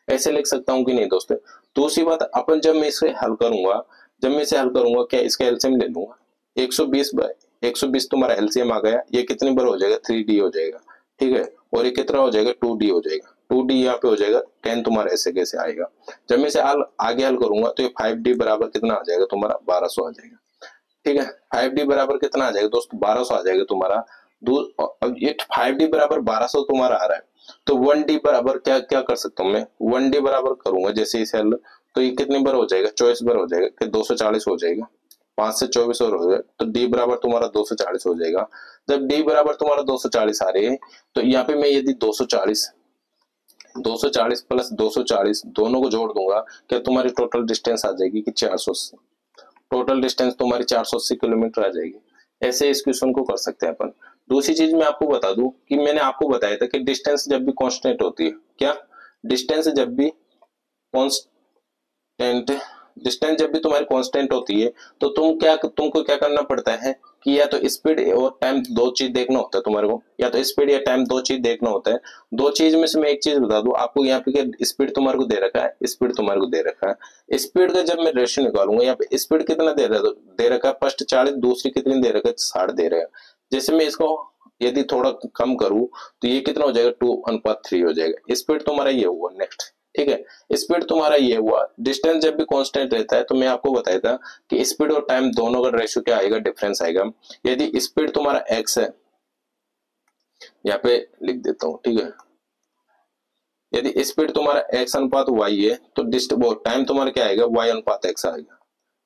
ऐसे लिख सकता हूँ कि नहीं दोस्तों? दूसरी बात, अपन जब मैं इसे हल करूंगा, क्या इसका एलसीएम ले लूंगा? 120 तुम्हारा एलसीएम आ गया। ये कितनी बार हो जाएगा? 3D हो जाएगा। ठीक है, और ये कितना हो जाएगा? 2D हो जाएगा। 2D यहाँ पे हो जाएगा 10 तुम्हारा ऐसे कैसे आएगा? जब मैं इसे आगे हल करूंगा तो ये 5D बराबर कितना आ जाएगा तुम्हारा? 1200 आ जाएगा। ठीक है, 5D बराबर कितना आ जाएगा दोस्तों? 1200 आ जाएगा तुम्हारा। अब ये 5D बराबर 1200 तुम्हारा आ रहा है, तो 1D बराबर क्या कर सकता हूँ मैं? 1D बराबर करूंगा जैसे इसे हल, तो ये कितनी बार हो जाएगा? 24 बार हो जाएगा। कि 240 हो जाएगा, 5 से 24 और हो जाएगा, तो डी बराबर तुम्हारा 240 हो जाएगा। जब डी बराबर तुम्हारा 240 आ रही है, तो यहाँ पे मैं यदि 240 प्लस 240 दोनों को जोड़ दूंगा, क्या तुम्हारी टोटल डिस्टेंस आ जाएगी कि 480? टोटल डिस्टेंस तुम्हारी 480 किलोमीटर आ जाएगी। ऐसे इस क्वेश्चन को कर सकते हैं अपन। दूसरी चीज मैं आपको बता दूं कि मैंने आपको बताया था कि डिस्टेंस जब भी कांस्टेंट होती है, क्या डिस्टेंस जब भी कांस्टेंट, डिस्टेंस जब भी तुम्हारी कांस्टेंट होती है तो तुमको क्या करना पड़ता है कि या तो स्पीड और टाइम दो चीज देखना होता है तुम्हारे को, या तो स्पीड या टाइम दो चीज देखना होता है। दो चीज में से मैं एक चीज बता दूं आपको, यहाँ पे स्पीड तुम्हारे को दे रखा है, स्पीड तुम्हारे को दे रखा है। स्पीड का जब मैं रेशियो निकालूंगा, यहाँ पे स्पीड कितना दे रखा है, फर्स्ट 40, दूसरी कितनी दे रखा है, 60 दे रहा है। जैसे मैं इसको यदि थोड़ा कम करूं तो ये कितना हो जाएगा, 2:3 हो जाएगा। स्पीड तुम्हारा ये हुआ। नेक्स्ट, ठीक है, स्पीड तुम्हारा ये हुआ। डिस्टेंस जब भी कांस्टेंट रहता है तो मैं आपको बताया था कि स्पीड और टाइम दोनों का रेशियो क्या आएगा, डिफरेंस आएगा। यदि स्पीड तुम्हारा x है, यहाँ पे लिख देता हूं, ठीक है, यदि स्पीड तुम्हारा x अनुपात y है तो टाइम तुम्हारा क्या आएगा, y अनुपात x आएगा।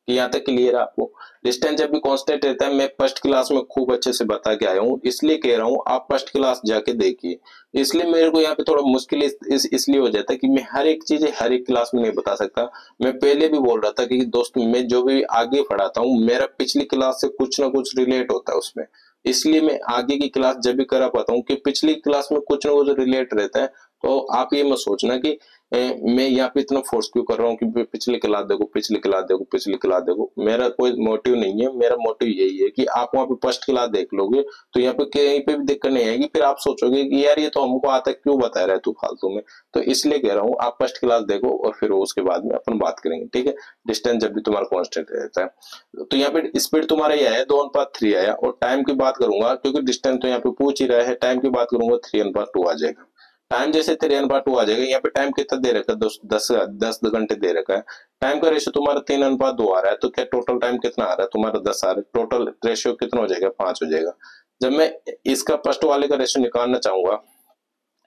कि यहाँ तक क्लियर है आपको। डिस्टेंस जब भी कांस्टेंट रहता है, मैं फर्स्ट क्लास में खूब अच्छे से बता के आया हूँ, इसलिए कह रहा हूँ आप फर्स्ट क्लास जाके देखिए। इसलिए मेरे को यहाँ पे थोड़ा मुश्किल इसलिए हो जाता है कि मैं हर एक चीज हर एक क्लास में नहीं बता सकता। मैं पहले भी बोल रहा था कि दोस्त मैं जो भी आगे पढ़ाता हूँ मेरा पिछली क्लास से कुछ ना कुछ रिलेट होता है उसमें, इसलिए मैं आगे की क्लास जब भी करा पाता हूँ कि पिछली क्लास में कुछ ना कुछ रिलेट रहता है। तो आप ये मत सोचना कि मैं यहाँ पे इतना फोर्स क्यों कर रहा हूँ कि पिछली क्लास देखो, पिछली क्लास देखो, पिछली क्लास देखो। मेरा कोई मोटिव नहीं है, मेरा मोटिव यही है कि आप वहाँ पे फर्स्ट क्लास देख लोगे तो यहाँ पे कहीं पे भी दिक्कत नहीं आएगी। फिर आप सोचोगे कि यार ये तो हमको आता है, क्यों बता रहा है तू फालतू में। तो इसलिए कह रहा हूँ आप फर्स्ट क्लास देखो और फिर उसके बाद में अपन बात करेंगे, ठीक है। डिस्टेंस जब भी तुम्हारा कॉन्स्टेंट रहता है तो यहाँ पे स्पीड तुम्हारा ये आया 2:3 आया, और टाइम की बात करूंगा क्योंकि डिस्टेंस तो यहाँ पे पूछ ही रहा है, टाइम की बात करूंगा 3:2 आ जाएगा। टाइम जैसे 3:2 आ जाएगा। यहाँ पे टाइम कितना दे रखा है, 10 घंटे दे रखा है। टाइम का रेशियो तुम्हारा 3:2 आ रहा है, तो क्या टोटल टाइम कितना आ रहा है तुम्हारा, 10 आ रहा है। टोटल रेशियो कितना हो जाएगा, 5 हो जाएगा। जब मैं इसका फर्स्ट वाले का रेशियो निकालना चाहूंगा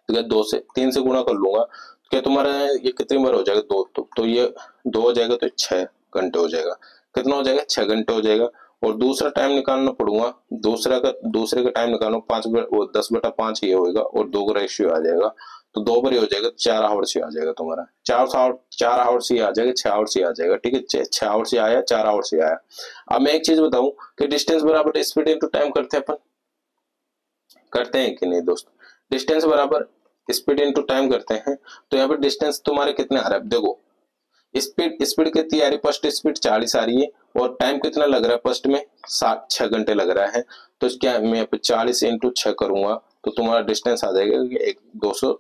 तो क्या 3 से गुणा कर लूंगा, तो क्या तुम्हारा ये कितनी बार हो जाएगा, 2। तो ये 2 हो जाएगा तो 6 घंटे हो जाएगा। कितना हो जाएगा, 6 घंटे हो जाएगा। और दूसरा टाइम निकालना पड़ूंगा, दूसरे का टाइम निकालना 10/5 ये होगा, और 2 का रेशियो आ जाएगा तो 2 बार ही हो जाएगा, 4 आवर्स ही आ जाएगा तुम्हारा। 4 आवर्स ही आ जाएगा, 6 आवर्स ही आ जाएगा, ठीक है। 6 आवर्स ही आया, 4 आवर्स ही आया। अब मैं एक चीज बताऊं कि डिस्टेंस बराबर स्पीड इंटू टाइम करते हैं अपन, करते हैं कि नहीं दोस्त। डिस्टेंस बराबर स्पीड इंटू टाइम करते हैं। तो यहाँ पे डिस्टेंस तुम्हारे कितने आ रहा है, देखो स्पीड कितनी आ रही है, फर्स्ट स्पीड 40 आ रही है, और टाइम कितना लग रहा है फर्स्ट में, 6 घंटे लग रहा है। तो क्या मैं यहाँ पे 40 इंटू 6 करूंगा तो तुम्हारा डिस्टेंस आ जाएगा 200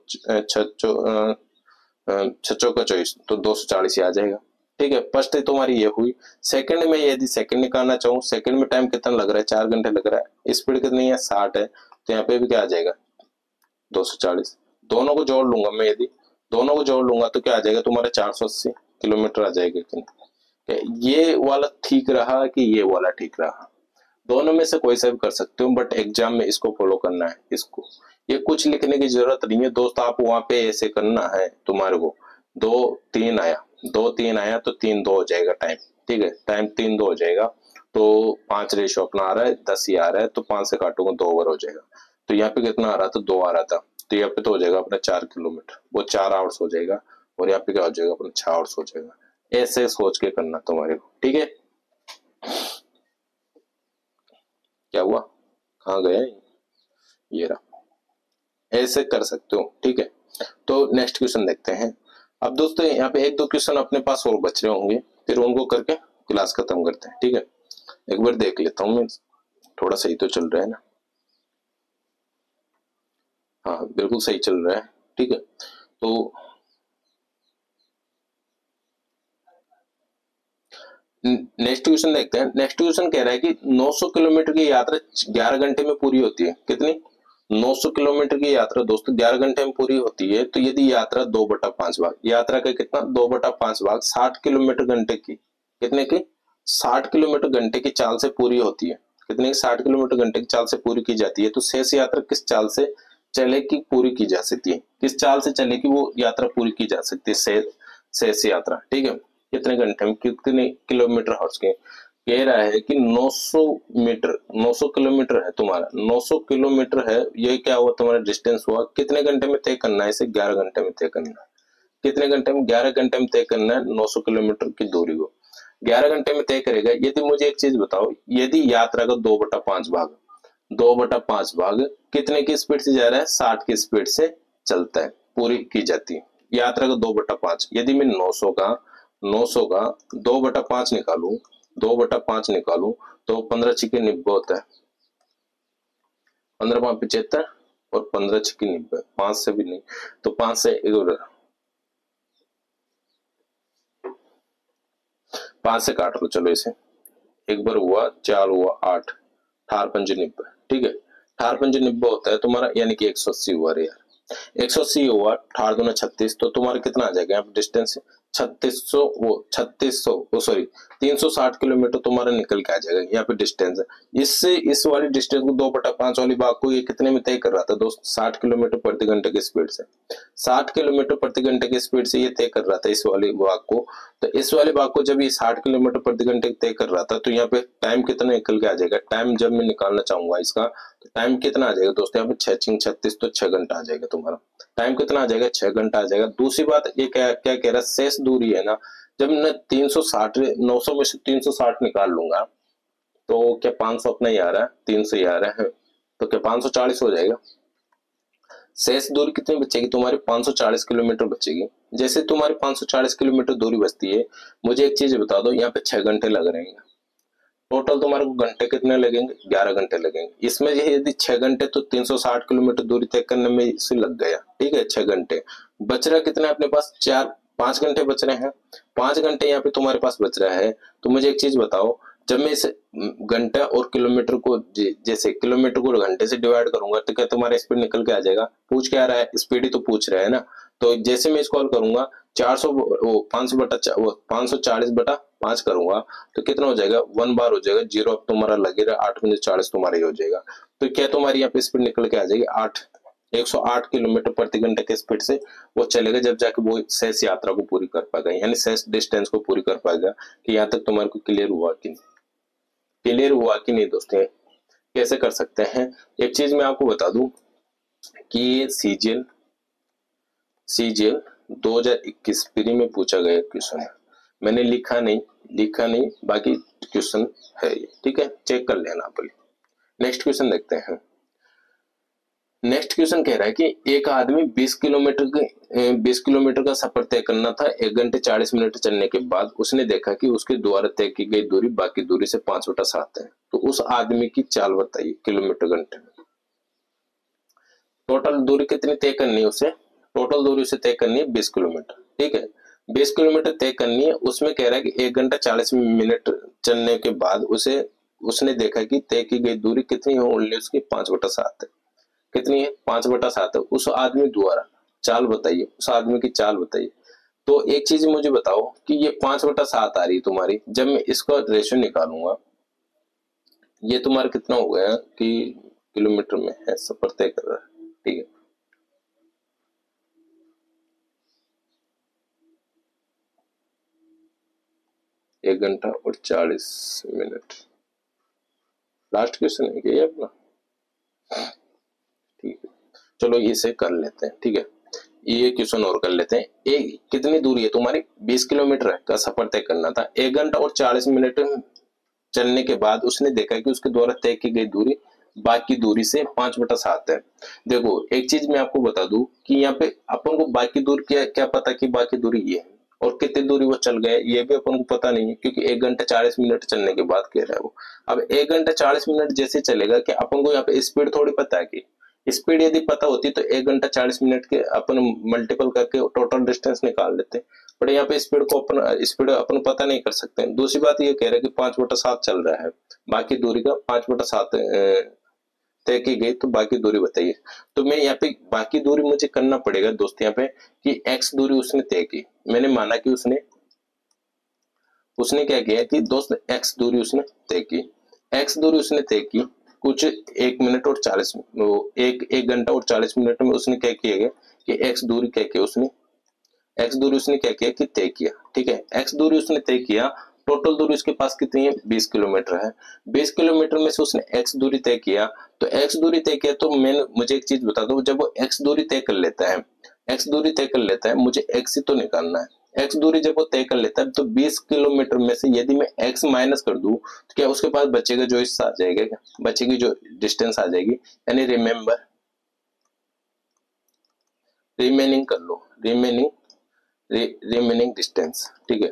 छो का 24, तो 240 आ जाएगा, ठीक है। फर्स्ट तुम्हारी ये हुई। सेकंड में यदि सेकंड निकालना चाहूँ, सेकंड में टाइम कितना लग रहा है, 4 घंटे लग रहा है। स्पीड कितनी है, 60 है, तो यहाँ पे भी क्या आ जाएगा, 240। दोनों को जोड़ लूंगा मैं, यदि दोनों को जोड़ लूंगा तो क्या आ जाएगा तुम्हारा, 480 किलोमीटर आ जाएगा। ये वाला ठीक रहा कि ये वाला ठीक रहा, दोनों में से कोई सा भी कर सकते हो, बट एग्जाम में इसको फॉलो करना है। इसको ये कुछ लिखने की जरूरत नहीं है दोस्त, आप वहां पे ऐसे करना है तुम्हारे को। 2-3 आया, 2-3 आया तो 3-2 हो जाएगा टाइम, ठीक है। टाइम 3-2 हो जाएगा, तो 5 रेशो अपना आ रहा है, 10 ही आ रहा है, तो 5 से काटूंगा 2 ओवर हो जाएगा। तो यहाँ पे कितना आ रहा था, 2 आ रहा था, तो यहाँ पे तो हो जाएगा अपना 4 किलोमीटर, वो 4 आवर्स हो जाएगा। और यहाँ पे क्या हो जाएगा अपना 6 आवर्स हो जाएगा। ऐसे सोच के करना तुम्हारे को, ठीक है। क्या हुआ, कहाँ गया ये रहा, ऐसे कर सकते हो, ठीक है। तो नेक्स्ट क्वेश्चन देखते हैं। अब दोस्तों यहाँ पे 1-2 क्वेश्चन अपने पास और बच रहे होंगे, फिर उनको करके क्लास खत्म करते हैं, ठीक है। एक बार देख लेता हूँ मैं, थोड़ा सही तो चल रहा है ना, हाँ बिल्कुल सही चल रहा है, ठीक है। तो नेक्स्ट क्वेश्चन देखते हैं। नेक्स्ट क्वेश्चन कह रहा है कि 900 किलोमीटर की यात्रा 11 घंटे में पूरी होती है। कितनी, 900 किलोमीटर की यात्रा दोस्तों 11 घंटे में पूरी होती है। तो यदि यात्रा 2/5 भाग, यात्रा का कितना, 2/5 भाग 60 किलोमीटर घंटे की, कितने की, 60 किलोमीटर घंटे की चाल से पूरी होती है। कितने की, 60 किलोमीटर घंटे की चाल से पूरी की जाती है। तो शेष यात्रा किस चाल से चले की पूरी की जा सकती है, किस चाल से चले की वो यात्रा पूरी की जा सकती है, शेष यात्रा, ठीक है। कितने घंटे में, कितने किलोमीटर हॉर्स के, कह रहा है कि 900 मीटर, 900 किलोमीटर है तुम्हारा, 900 किलोमीटर है। ये क्या हुआ तुम्हारा डिस्टेंस हुआ, कितने घंटे में तय करना है इसे, 11 घंटे में तय करना है। कितने घंटे में, 11 घंटे में तय करना है 900 किलोमीटर की दूरी को, 11 घंटे में तय करेगा। यदि मुझे एक चीज बताओ, यदि यात्रा का 2/5 भाग, 2/5 भाग कितने की स्पीड से जा रहा है, 60 की स्पीड से चलता है, पूरी की जाती है यात्रा का 2/5। यदि मैं 900 का 2/5 निकालू, 2/5 निकालू तो 15 छिके 90 होता है, 15 5 75 और 15 छिके 90, 5 से भी नहीं तो 5 से 5 से काट लो, चलो इसे, एक बार हुआ, 4 हुआ 8, 18 5 90, ठीक है, 18 5 90 होता है तुम्हारा, यानी कि 180 हुआ रे यार, 180 हुआ, 18 दूना 36, तो तुम्हारा कितना आ जाएगा यहाँ पे डिस्टेंस, 3600 वो सॉरी 360 किलोमीटर तुम्हारा निकल के आ जाएगा यहाँ पे डिस्टेंस। इससे इस वाली डिस्टेंस को 2/5 वाली भाग को ये कितने में तय कर रहा था दोस्त, 60 किलोमीटर प्रति घंटे की स्पीड से, 60 किलोमीटर प्रति घंटे की स्पीड से ये तय कर रहा था इस वाली भाग को। तो इस वाले भाग को जब ये 60 किलोमीटर प्रति घंटे तय कर रहा था तो यहाँ पे टाइम कितना निकल के आ जाएगा, टाइम जब मैं निकालना चाहूंगा इसका तो टाइम कितना आ जाएगा दोस्तों, यहाँ पे 6 36 तो 6 घंटा आ जाएगा तुम्हारा, टाइम कितना आ जाएगा, 6 घंटा आ जाएगा। दूसरी बात ये क्या क्या कह रहा है, शेष दूरी है ना, जब मैं 360 900 में से 360 निकाल लूंगा तो क्या 500 अपना ही आ रहा है, 300 ही आ रहा है, तो क्या 540 हो जाएगा। शेष दूरी कितनी बचेगी तुम्हारी, 540 किलोमीटर बचेगी। जैसे तुम्हारी 540 किलोमीटर दूरी बचती है, मुझे एक चीज बता दो, यहाँ पे 6 घंटे लग रहे हैं, टोटल तुम्हारे को घंटे कितने लगेंगे, 11 घंटे लगेंगे। इसमें यदि 6 घंटे तो 360 किलोमीटर दूरी तय करने में इसे लग गया, ठीक है, 6 घंटे। बच रहा कितना अपने पास, 5 घंटे बच रहे हैं, 5 घंटे यहाँ पे तुम्हारे पास बच रहा है। तो मुझे एक चीज बताओ, जब मैं इस घंटा और किलोमीटर को जैसे किलोमीटर को घंटे से डिवाइड करूंगा तो क्या तुम्हारा स्पीड निकल के आ जाएगा, पूछ क्या रहा है, स्पीड ही तो पूछ रहा है ना। तो जैसे मैं इसको करूंगा 400 वो 540/5 करूंगा तो कितना हो जाएगा, 1 बार हो जाएगा, जीरो अब तुम्हारा लगेगा, 8 में 40 तुम्हारा ही हो जाएगा। तो क्या तुम्हारी यहाँ पे स्पीड निकल के आ जाएगी 108 किलोमीटर प्रति घंटे के स्पीड से वो चलेगा, जब जाके वो शेष यात्रा को पूरी कर पाएगा, यानी शेष डिस्टेंस को पूरी कर पाएगा। कि यहाँ तक तुम्हारे को क्लियर हुआ कि नहीं, क्लियर हुआ कि नहीं दोस्तों। कैसे कर सकते हैं, एक चीज मैं आपको बता दूं कि सीजीएल 2021 प्री में पूछा गया क्वेश्चन है, मैंने लिखा नहीं, बाकी क्वेश्चन है ये, ठीक है, चेक कर लेना आप। नेक्स्ट क्वेश्चन देखते हैं। नेक्स्ट क्वेश्चन कह रहा है कि एक आदमी 20 किलोमीटर का सफर तय करना था, 1 घंटे 40 मिनट चलने के बाद उसने देखा कि उसके द्वारा तय की गई दूरी बाकी दूरी से 5/7 है। तो उस आदमी की चाल बताइए किलोमीटर घंटे में। टोटल दूरी कितनी तय करनी है उसे, टोटल दूरी उसे तय करनी है 20 किलोमीटर, ठीक है, 20 किलोमीटर तय करनी है। उसमें कह रहा है कि 1 घंटा 40 मिनट चलने के बाद उसने देखा कि तय की गई दूरी कितनी है, ओनली उसकी 5/7 है। कितनी है, 5/7 है। उस आदमी द्वारा चाल बताइए, उस आदमी की चाल बताइए। तो एक चीज मुझे बताओ कि ये 5/7 आ रही है तुम्हारी, जब मैं इसका रेशियो निकालूंगा ये तुम्हारा कितना हो गया कि किलोमीटर में है, सफर तय कर रहा है, ठीक है, एक घंटा और 40 मिनट। लास्ट क्वेश्चन है क्या ये अपना, ठीक है, चलो इसे कर लेते हैं, ठीक है, ये क्वेश्चन और कर लेते हैं। एक कितनी दूरी है तुम्हारी, 20 किलोमीटर का सफर तय करना था, 1 घंटा और 40 मिनट चलने के बाद उसने देखा कि उसके द्वारा तय की गई दूरी बाकी दूरी से 5/7 है। देखो एक चीज मैं आपको बता दूं कि यहाँ पे अपन को बाकी दूरी क्या पता कि बाकी दूरी ये है, और कितनी दूरी वो चल गए ये भी अपन को पता नहीं है, क्योंकि 1 घंटा 40 मिनट चलने के बाद कह रहा है वो। अब 1 घंटा 40 मिनट जैसे चलेगा कि अपन को यहाँ पे स्पीड थोड़ी पता है, कि स्पीड यदि पता होती तो 1 घंटा 40 मिनट के अपन मल्टीपल करके टोटल डिस्टेंस निकाल लेते, बट यहाँ पे स्पीड अपन पता नहीं कर सकते। दूसरी बात ये कह रहा है कि 5/7 चल रहा है, बाकी दूरी का 5/7 तय की गई, तो बाकी दूरी बताइए। तो मैं यहाँ पे बाकी दूरी मुझे करना पड़ेगा दोस्त यहाँ पे कि x दूरी उसने तय की, मैंने माना कि उसने क्या किया कि दोस्त x दूरी उसने तय की, x दूरी उसने तय की कुछ 1 मिनट और 40 एक घंटा और 40 मिनट में उसने क्या किया कि x दूरी क्या किया उसने क्या किया कि तय किया, ठीक है, x दूरी उसने तय किया। टोटल दूरी उसके पास कितनी है, 20 किलोमीटर है, 20 किलोमीटर में से उसने x दूरी तय किया। तो x दूरी तय किया तो मुझे एक चीज बता दो, जब वो x दूरी तय कर लेता है, x दूरी तय कर लेता है, मुझे x ही तो निकालना है, x दूरी जब वो तय कर लेता है तो 20 किलोमीटर में से यदि मैं x माइनस कर दूं तो क्या उसके पास बचेगा जो हिस्सा आ जाएगा, क्या बचेगी जो डिस्टेंस आ जाएगी, यानी रिमेंबर रिमेनिंग कर लो, रिमेनिंग डिस्टेंस, ठीक है,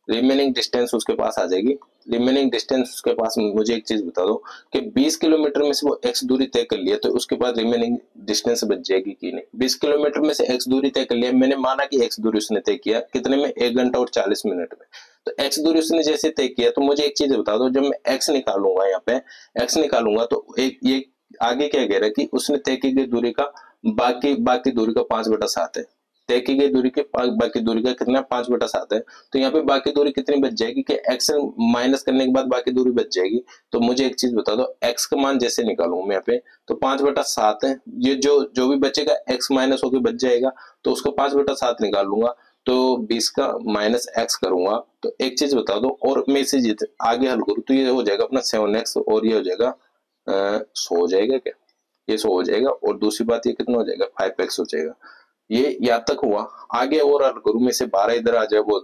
रिमेनिंग डिस्टेंस उसके पास आ जाएगी। रिमेनिंग डिस्टेंस उसके पास, मुझे एक चीज बता दो कि 20 किलोमीटर में से वो x दूरी तय कर लिया तो उसके बाद रिमेनिंग डिस्टेंस बच जाएगी कि नहीं। 20 किलोमीटर में से x दूरी तय कर लिया, मैंने माना कि x दूरी उसने तय किया कितने में, 1 घंटा और 40 मिनट में। तो x दूरी उसने जैसे तय किया तो मुझे एक चीज बता दो, जब मैं x निकालूंगा, यहाँ पे x निकालूंगा तो एक ये आगे क्या कह रहा है कि उसने तय की गई दूरी का बाकी दूरी का 5/7 है। तय की गई दूरी के बाकी दूरी का कितना, 5/7 है। तो यहाँ पे बाकी दूरी कितनी बच जाएगी कि x माइनस करने के बाद बाकी दूरी बच जाएगी। तो मुझे एक चीज बता दो, x का मान जैसे निकालूंगा मैं यहाँ पे तो 5/7 है, ये जो भी बचेगा x माइनस होकर बच जाएगा तो उसको 5/7 निकाल लूंगा। तो 20 का माइनस x करूंगा तो एक चीज बता दो, और मैं इसे आगे हल करूँ तो ये हो जाएगा अपना 7x और ये हो जाएगा 100 हो जाएगा, क्या ये 100 हो जाएगा। और दूसरी बात ये कितना हो जाएगा, 5x हो जाएगा। ये यहाँ तक हुआ, आगे और हल करूं मैं से 12 इधर आ जाए, वो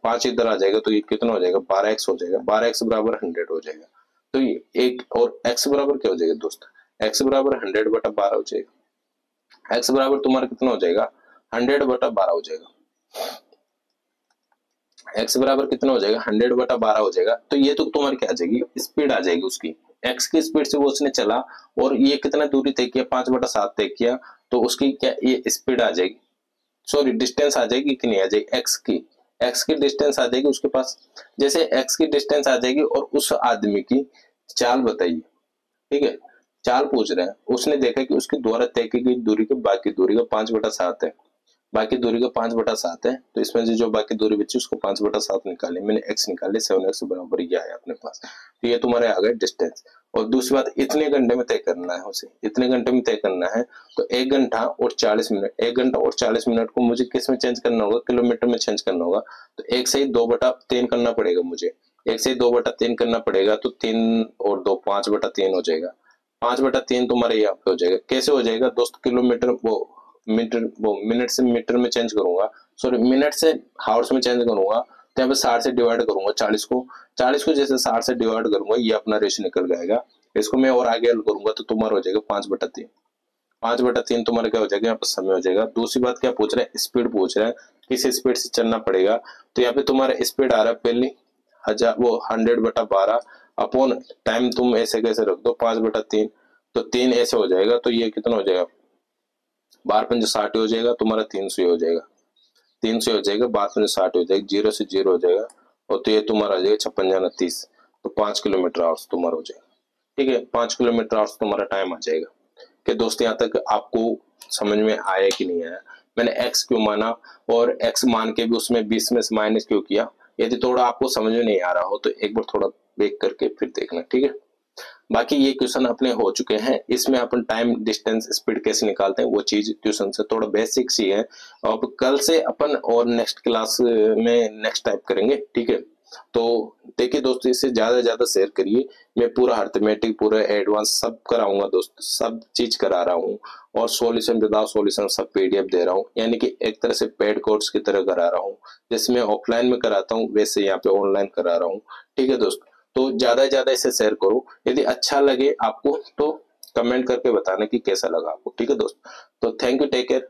5 इधर आ जाएगा तो ये कितना हो जाएगा, 12x हो जाएगा। 12x बराबर 100 हो जाएगा। तो ये एक और x बराबर क्या हो जाएगा दोस्त, x बराबर 100/12 हो जाएगा। x बराबर तुम्हारा कितना हो जाएगा, 100/12 हो जाएगा। x बराबर कितना हो जाएगा, 100/12 हो जाएगा। तो ये तो तुम्हारी क्या आ जाएगी, स्पीड आ जाएगी उसकी, x की स्पीड से वो उसने चला और ये कितना दूरी तय किया, 5/7 तय किया, तो उसकी क्या ये स्पीड आ जाएगी, सॉरी डिस्टेंस आ जाएगी कि नहीं आ जाएगी, x की डिस्टेंस आ जाएगी उसके पास। जैसे x की डिस्टेंस आ जाएगी और उस आदमी की चाल बताइए, ठीक है, चाल पूछ रहे हैं, उसने देखा कि उसके द्वारा तय की गई दूरी के बाकी दूरी का 5/7 है, बाकी दूरी का 5/7 है, तो इसमें से जो बाकी दूरी बची उसको 5/7 निकाले, मैंने x निकाले, 7x बराबर ये आया अपने पास। तो ये तुम्हारे आ गए डिस्टेंस। और दूसरी बात, इतने घंटे में तय करना है उसे, इतने घंटे में तय करना है तो 1 घंटा और 40 मिनट, 1 घंटा और 40 मिनट को मुझे किस में चेंज करना होगा, किलोमीटर में चेंज करना होगा। तो 1 से 2/3 करना पड़ेगा मुझे, 1 से 2/3 करना पड़ेगा, तो 3 और 2 5/3 हो जाएगा। 5/3 तुम्हारे यहाँ पे हो जाएगा, कैसे हो जाएगा दोस्त, किलोमीटर वो मीटर वो मिनट से मीटर में चेंज करूंगा, सॉरी मिनट से हावर्स में चेंज करूंगा, तो यहाँ पे 60 से डिवाइड करूंगा 40 को जैसे 60 से डिवाइड करूंगा ये अपना रेशियो निकल जाएगा। इसको मैं और आगे हल करूंगा तो तुम्हारा हो जाएगा 5/3। 5/3 तुम्हारा क्या हो जाएगा, यहाँ पे समय हो जाएगा। दूसरी बात क्या पूछ रहा है, स्पीड पूछ रहा है, किस स्पीड से चलना पड़ेगा। तो यहाँ पे तुम्हारा स्पीड आ रहा है पहली 100/12 अपॉन टाइम, तुम ऐसे कैसे रख दो 5/3, तो 3 ऐसे हो जाएगा, तो ये कितना हो जाएगा, 12×5 हो जाएगा तुम्हारा, 300 हो जाएगा, 300 हो जाएगा, 12×60 हो जाएगा, 0 से 0 हो जाएगा, और तो ये तुम्हारा आ जाएगा 56×30, तो 5 किलोमीटर आवर्स तुम्हारा हो जाएगा। ठीक है, 5 किलोमीटर आवर्स तुम्हारा टाइम आ जाएगा। कि दोस्त यहाँ तक आपको समझ में आया कि नहीं आया, मैंने x क्यों माना और x मान के भी उसमें 20 में से माइनस क्यों किया। यदि थोड़ा आपको समझ में नहीं आ रहा हो तो एक बार थोड़ा देख करके फिर देखना, ठीक है। बाकी ये क्वेश्चन अपने हो चुके हैं, इसमें अपन टाइम डिस्टेंस स्पीड कैसे निकालते हैं वो चीज ट्यूशन से थोड़ा बेसिक सी है। अब कल से अपन और नेक्स्ट क्लास में नेक्स्ट टाइप करेंगे, ठीक है। तो देखिए दोस्तों, इससे ज्यादा ज्यादा शेयर करिए, मैं पूरा अर्थमेटिक पूरा एडवांस सब कराऊंगा दोस्त, सब चीज करा रहा हूँ, और सॉल्यूशन विदाउट सॉल्यूशन सब पीडीएफ दे रहा हूँ, यानी कि एक तरह से पेड कोर्स की तरह करा रहा हूँ। जैसे मैं ऑफलाइन में कराता हूँ वैसे यहाँ पे ऑनलाइन करा रहा हूँ, ठीक है दोस्त। तो ज्यादा से ज्यादा इसे शेयर करो, यदि अच्छा लगे आपको तो कमेंट करके बताना कि कैसा लगा आपको, ठीक है दोस्त। तो थैंक यू, टेक केयर।